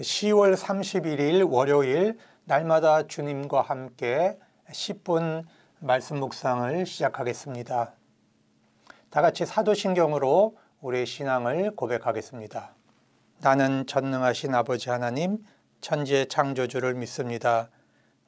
10월 31일 월요일 날마다 주님과 함께 10분 말씀 묵상을 시작하겠습니다. 다 같이 사도신경으로 우리의 신앙을 고백하겠습니다. 나는 전능하신 아버지 하나님, 천지의 창조주를 믿습니다.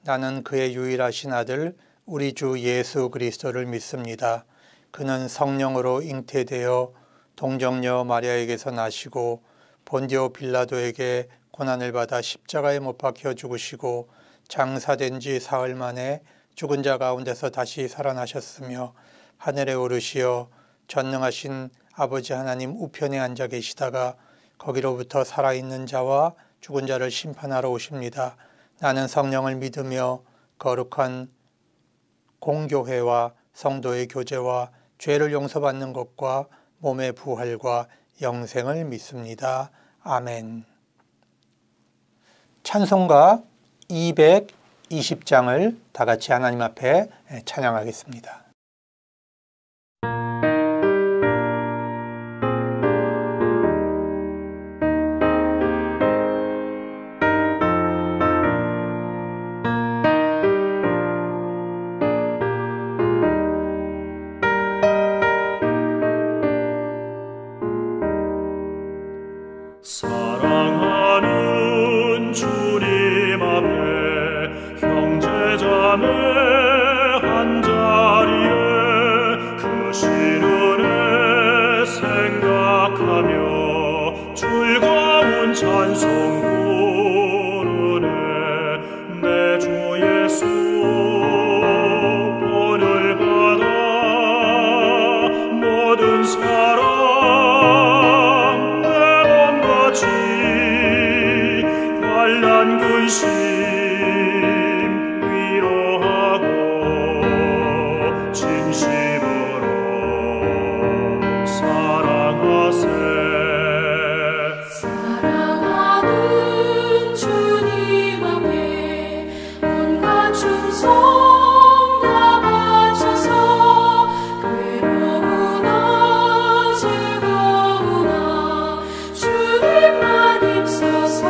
나는 그의 유일하신 아들 우리 주 예수 그리스도를 믿습니다. 그는 성령으로 잉태되어 동정녀 마리아에게서 나시고 본디오 빌라도에게 고난을 받아 십자가에 못 박혀 죽으시고 장사된 지 사흘 만에 죽은 자 가운데서 다시 살아나셨으며 하늘에 오르시어 전능하신 아버지 하나님 우편에 앉아 계시다가 거기로부터 살아있는 자와 죽은 자를 심판하러 오십니다. 나는 성령을 믿으며 거룩한 공교회와 성도의 교제와 죄를 용서받는 것과 몸의 부활과 영생을 믿습니다. 아멘. 찬송가 220장을 다 같이 하나님 앞에 찬양하겠습니다. 사랑하는 주님 앞에 형제자매 한자리에 그 시련에 생각하며 즐거운 찬송 부르네. 내 주 예수 본을 받아 모든 사람 환난 근심 위로하고 진심으로 사랑하세. 사랑하는 주님 앞에 온갖 충성 다 바쳐서 괴로우나 즐거우나 주님만 입소서.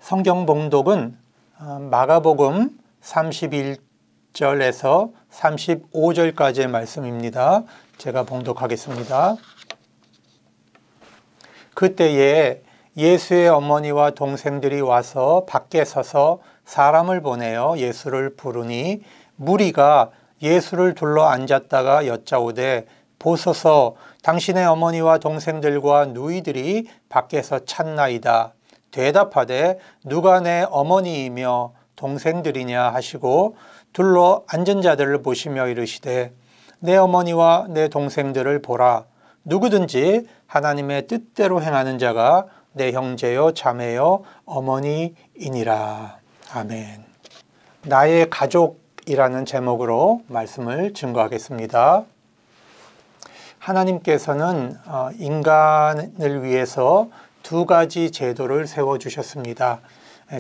성경 봉독은 마가복음 31절에서 35절까지의 말씀입니다. 제가 봉독하겠습니다. 그때에 예수의 어머니와 동생들이 와서 밖에 서서 사람을 보내어 예수를 부르니 무리가 예수를 둘러 앉았다가 여짜오되 보소서 당신의 어머니와 동생들과 누이들이 밖에서 찾나이다. 대답하되 누가 내 어머니이며 동생들이냐 하시고 둘러 앉은 자들을 보시며 이르시되 내 어머니와 내 동생들을 보라. 누구든지 하나님의 뜻대로 행하는 자가 내 형제요 자매요 어머니이니라. 아멘. 나의 가족이라는 제목으로 말씀을 증거하겠습니다. 하나님께서는 인간을 위해서 두 가지 제도를 세워주셨습니다.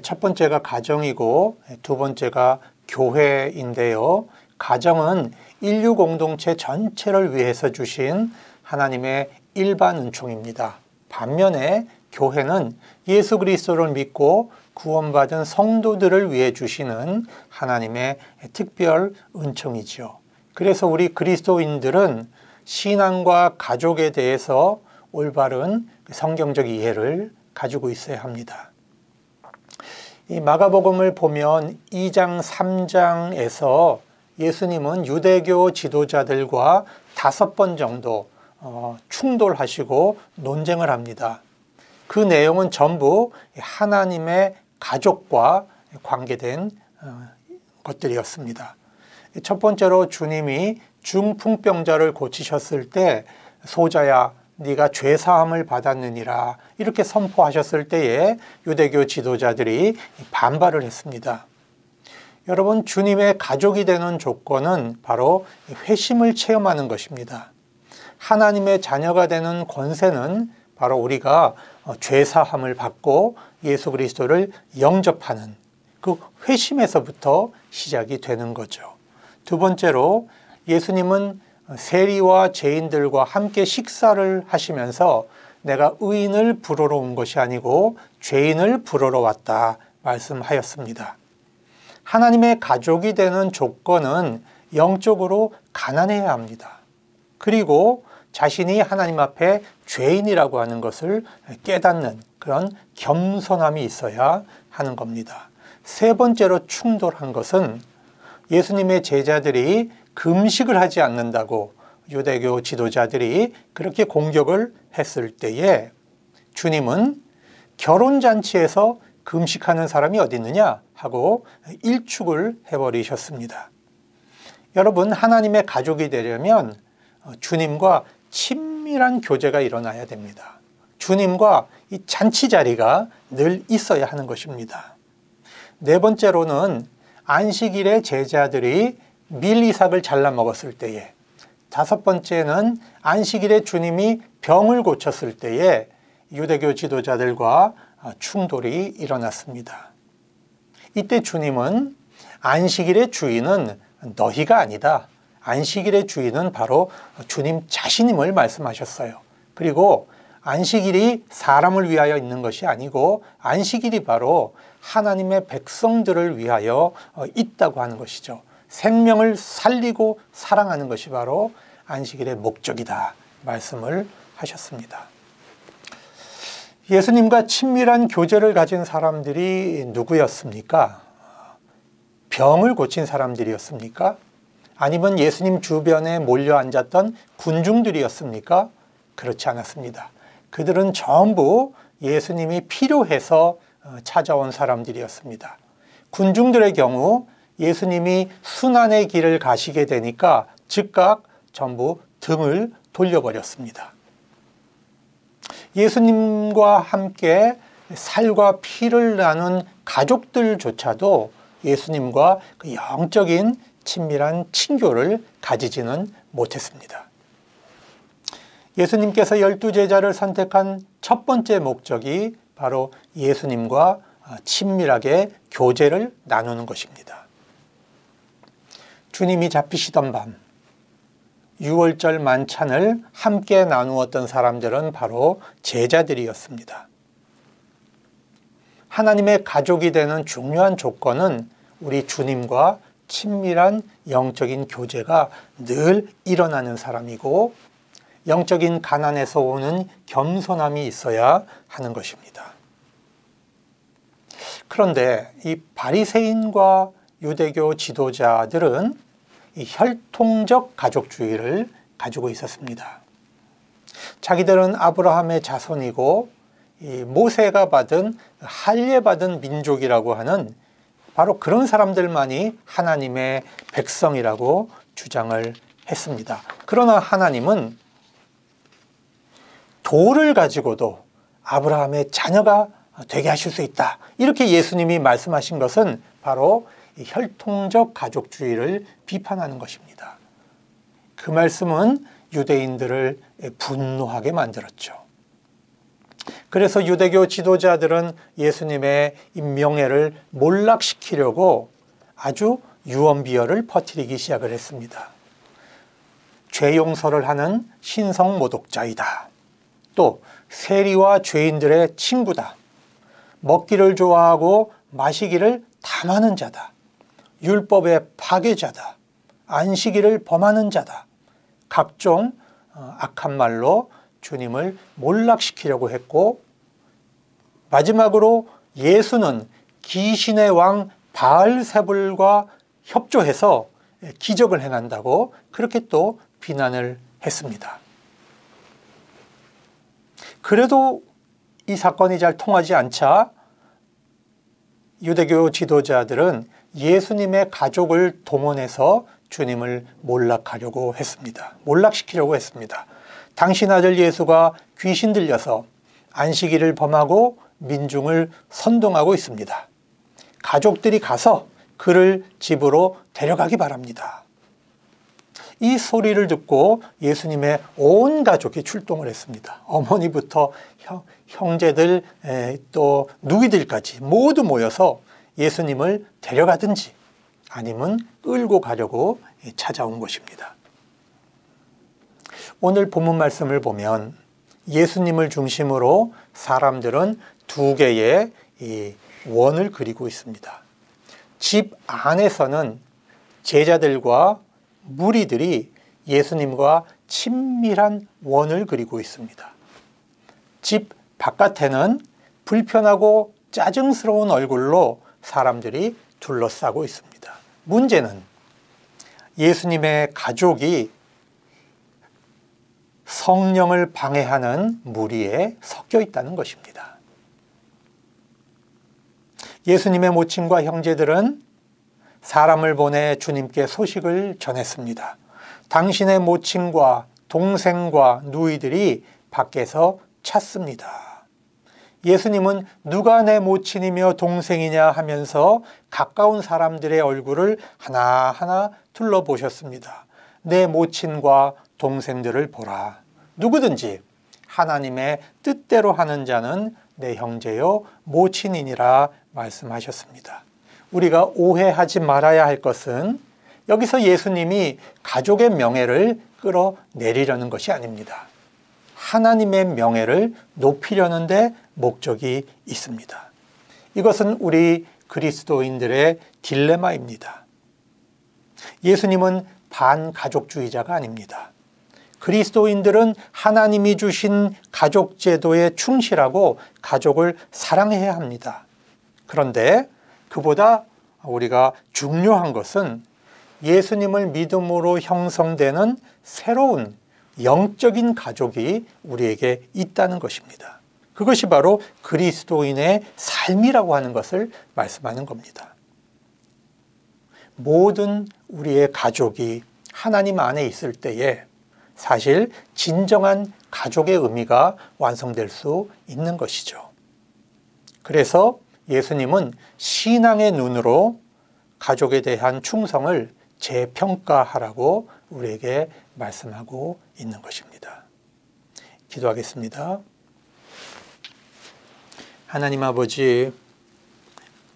첫 번째가 가정이고 두 번째가 교회인데요. 가정은 인류 공동체 전체를 위해서 주신 하나님의 일반 은총입니다. 반면에 교회는 예수 그리스도를 믿고 구원받은 성도들을 위해 주시는 하나님의 특별 은총이지요. 그래서 우리 그리스도인들은 신앙과 가족에 대해서 올바른 성경적 이해를 가지고 있어야 합니다. 이 마가복음을 보면 2장, 3장에서 예수님은 유대교 지도자들과 5번 정도 충돌하시고 논쟁을 합니다. 그 내용은 전부 하나님의 가족과 관계된 것들이었습니다. 첫 번째로 주님이 중풍병자를 고치셨을 때 소자야 네가 죄사함을 받았느니라 이렇게 선포하셨을 때에 유대교 지도자들이 반발을 했습니다. 여러분, 주님의 가족이 되는 조건은 바로 회심을 체험하는 것입니다. 하나님의 자녀가 되는 권세는 바로 우리가 죄사함을 받고 예수 그리스도를 영접하는 그 회심에서부터 시작이 되는 거죠. 두 번째로 예수님은 세리와 죄인들과 함께 식사를 하시면서 내가 의인을 부르러 온 것이 아니고 죄인을 부르러 왔다 말씀하였습니다. 하나님의 가족이 되는 조건은 영적으로 가난해야 합니다. 그리고 자신이 하나님 앞에 죄인이라고 하는 것을 깨닫는 그런 겸손함이 있어야 하는 겁니다. 세 번째로 충돌한 것은 예수님의 제자들이 금식을 하지 않는다고 유대교 지도자들이 그렇게 공격을 했을 때에 주님은 결혼잔치에서 금식하는 사람이 어디 있느냐 하고 일축을 해버리셨습니다. 여러분, 하나님의 가족이 되려면 주님과 친밀한 교제가 일어나야 됩니다. 주님과 이 잔치 자리가 늘 있어야 하는 것입니다. 네 번째로는 안식일에 제자들이 밀이삭을 잘라 먹었을 때에, 다섯 번째는 안식일에 주님이 병을 고쳤을 때에 유대교 지도자들과 충돌이 일어났습니다. 이때 주님은 안식일의 주인은 너희가 아니다. 안식일의 주인은 바로 주님 자신임을 말씀하셨어요. 그리고 안식일이 사람을 위하여 있는 것이 아니고 안식일이 바로 하나님의 백성들을 위하여 있다고 하는 것이죠. 생명을 살리고 사랑하는 것이 바로 안식일의 목적이다 말씀을 하셨습니다. 예수님과 친밀한 교제를 가진 사람들이 누구였습니까? 병을 고친 사람들이었습니까? 아니면 예수님 주변에 몰려 앉았던 군중들이었습니까? 그렇지 않았습니다. 그들은 전부 예수님이 필요해서 찾아온 사람들이었습니다. 군중들의 경우 예수님이 순환의 길을 가시게 되니까 즉각 전부 등을 돌려버렸습니다. 예수님과 함께 살과 피를 나눈 가족들조차도 예수님과 그 영적인 친밀한 친교를 가지지는 못했습니다. 예수님께서 12제자를 선택한 첫 번째 목적이 바로 예수님과 친밀하게 교제를 나누는 것입니다. 주님이 잡히시던 밤, 유월절 만찬을 함께 나누었던 사람들은 바로 제자들이었습니다. 하나님의 가족이 되는 중요한 조건은 우리 주님과 친밀한 영적인 교제가 늘 일어나는 사람이고 영적인 가난에서 오는 겸손함이 있어야 하는 것입니다. 그런데 이 바리새인과 유대교 지도자들은 이 혈통적 가족주의를 가지고 있었습니다. 자기들은 아브라함의 자손이고 이 모세가 받은 할례받은 민족이라고 하는 바로 그런 사람들만이 하나님의 백성이라고 주장을 했습니다. 그러나 하나님은 돌을 가지고도 아브라함의 자녀가 되게 하실 수 있다. 이렇게 예수님이 말씀하신 것은 바로 이 혈통적 가족주의를 비판하는 것입니다. 그 말씀은 유대인들을 분노하게 만들었죠. 그래서 유대교 지도자들은 예수님의 이 명예를 몰락시키려고 아주 유언비어를 퍼뜨리기 시작을 했습니다. 죄 용서를 하는 신성모독자이다. 또 세리와 죄인들의 친구다. 먹기를 좋아하고 마시기를 탐하는 자다. 율법의 파괴자다. 안식일을 범하는 자다. 각종 악한 말로 주님을 몰락시키려고 했고, 마지막으로 예수는 귀신의 왕 바알세불과 협조해서 기적을 행한다고 그렇게 또 비난을 했습니다. 그래도 이 사건이 잘 통하지 않자 유대교 지도자들은 예수님의 가족을 동원해서 주님을 몰락하려고 했습니다. 몰락시키려고 했습니다. 당신 아들 예수가 귀신 들려서 안식일을 범하고 민중을 선동하고 있습니다. 가족들이 가서 그를 집으로 데려가기 바랍니다. 이 소리를 듣고 예수님의 온 가족이 출동을 했습니다. 어머니부터 형제들 또 누이들까지 모두 모여서 예수님을 데려가든지 아니면 끌고 가려고 찾아온 것입니다. 오늘 본문 말씀을 보면 예수님을 중심으로 사람들은 두 개의 이 원을 그리고 있습니다. 집 안에서는 제자들과 무리들이 예수님과 친밀한 원을 그리고 있습니다. 집 바깥에는 불편하고 짜증스러운 얼굴로 사람들이 둘러싸고 있습니다. 문제는 예수님의 가족이 성령을 방해하는 무리에 섞여 있다는 것입니다. 예수님의 모친과 형제들은 사람을 보내 주님께 소식을 전했습니다. 당신의 모친과 동생과 누이들이 밖에서 찾습니다. 예수님은 누가 내 모친이며 동생이냐 하면서 가까운 사람들의 얼굴을 하나하나 둘러보셨습니다. 내 모친과 동생들을 보라. 누구든지 하나님의 뜻대로 하는 자는 내 형제요 모친이니라 말씀하셨습니다. 우리가 오해하지 말아야 할 것은 여기서 예수님이 가족의 명예를 끌어내리려는 것이 아닙니다. 하나님의 명예를 높이려는 데 목적이 있습니다. 이것은 우리 그리스도인들의 딜레마입니다. 예수님은 반가족주의자가 아닙니다. 그리스도인들은 하나님이 주신 가족 제도에 충실하고 가족을 사랑해야 합니다. 그런데 그보다 우리가 중요한 것은 예수님을 믿음으로 형성되는 새로운 영적인 가족이 우리에게 있다는 것입니다. 그것이 바로 그리스도인의 삶이라고 하는 것을 말씀하는 겁니다. 모든 우리의 가족이 하나님 안에 있을 때에 사실 진정한 가족의 의미가 완성될 수 있는 것이죠. 그래서 예수님은 신앙의 눈으로 가족에 대한 충성을 재평가하라고 우리에게 말씀하고 있는 것입니다. 기도하겠습니다. 하나님 아버지,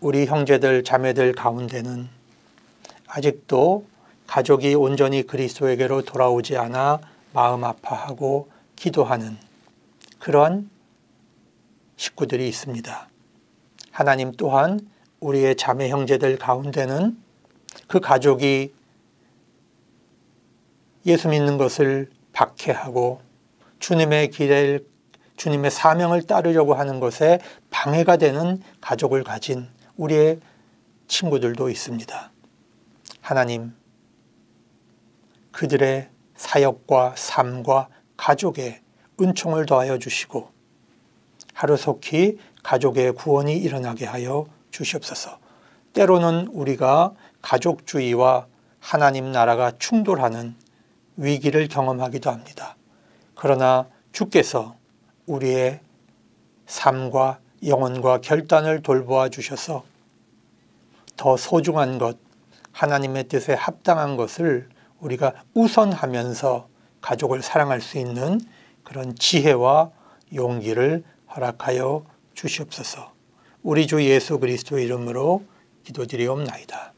우리 형제들 자매들 가운데는 아직도 가족이 온전히 그리스도에게로 돌아오지 않아 마음 아파하고 기도하는 그런 식구들이 있습니다. 하나님 또한 우리의 자매 형제들 가운데는 그 가족이 예수 믿는 것을 박해하고 주님의 길을, 주님의 사명을 따르려고 하는 것에 방해가 되는 가족을 가진 우리의 친구들도 있습니다. 하나님, 그들의 사역과 삶과 가족에 은총을 더하여 주시고 하루속히 가족의 구원이 일어나게 하여 주시옵소서. 때로는 우리가 가족주의와 하나님 나라가 충돌하는 위기를 경험하기도 합니다. 그러나 주께서 우리의 삶과 영혼과 결단을 돌보아 주셔서 더 소중한 것, 하나님의 뜻에 합당한 것을 우리가 우선하면서 가족을 사랑할 수 있는 그런 지혜와 용기를 허락하여 주시옵소서. 우리 주 예수 그리스도의 이름으로 기도드리옵나이다.